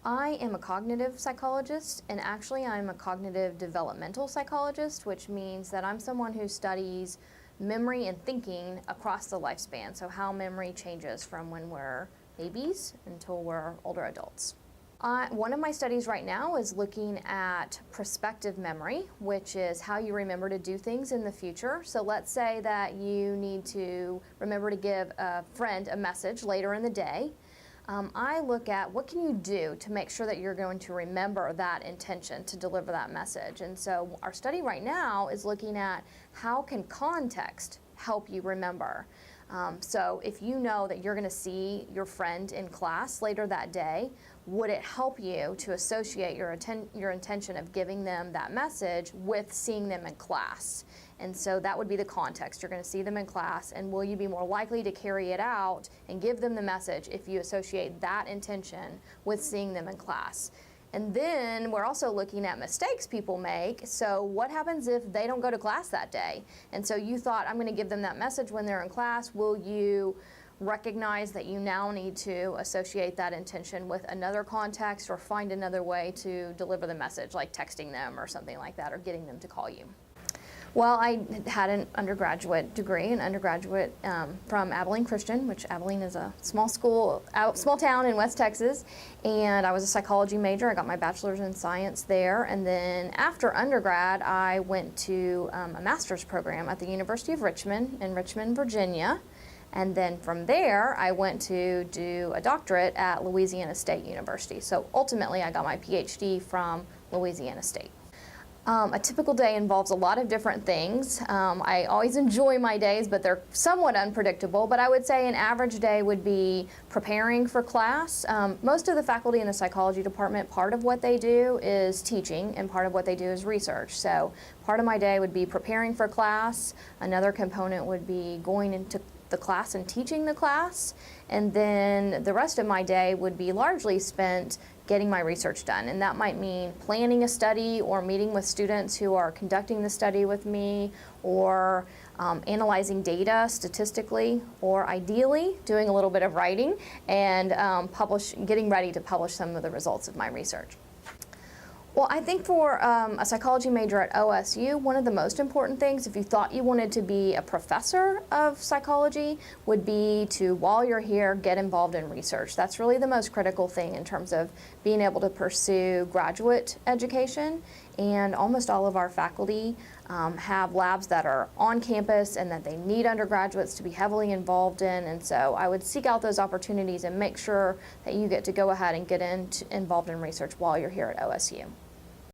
I am a cognitive psychologist, and actually I'm a cognitive developmental psychologist, which means that I'm someone who studies memory and thinking across the lifespan, so how memory changes from when we're babies until we're older adults. One of my studies right now is looking at prospective memory, which is how you remember to do things in the future. So let's say that you need to remember to give a friend a message later in the day. I look at what can you do to make sure that you're going to remember that intention to deliver that message. And so our study right now is looking at how can context help you remember. So if you know that you're going to see your friend in class later that day, would it help you to associate your intention of giving them that message with seeing them in class? And so that would be the context. You're going to see them in class, and will you be more likely to carry it out and give them the message if you associate that intention with seeing them in class? And then we're also looking at mistakes people make. So what happens if they don't go to class that day? And so you thought, I'm going to give them that message when they're in class. Will you recognize that you now need to associate that intention with another context or find another way to deliver the message, like texting them or something like that, or getting them to call you? Well, I had an undergraduate degree, an undergraduate from Abilene Christian, which Abilene is a small town in West Texas, and I was a psychology major. I got my bachelor's in science there, and then after undergrad, I went to a master's program at the University of Richmond in Richmond, Virginia, and then from there, I went to do a doctorate at Louisiana State University. So ultimately, I got my PhD from Louisiana State. A typical day involves a lot of different things. I always enjoy my days, but they're somewhat unpredictable. But I would say an average day would be preparing for class. Most of the faculty in the psychology department, part of what they do is teaching, and part of what they do is research. So part of my day would be preparing for class. Another component would be going into the class and teaching the class. And then the rest of my day would be largely spent getting my research done, and that might mean planning a study or meeting with students who are conducting the study with me, or analyzing data statistically, or ideally doing a little bit of writing and getting ready to publish some of the results of my research. Well, I think for a psychology major at OSU, one of the most important things, if you thought you wanted to be a professor of psychology, would be to, while you're here, get involved in research. That's really the most critical thing in terms of being able to pursue graduate education. And almost all of our faculty have labs that are on campus and that they need undergraduates to be heavily involved in. And so I would seek out those opportunities and make sure that you get to go ahead and get involved in research while you're here at OSU.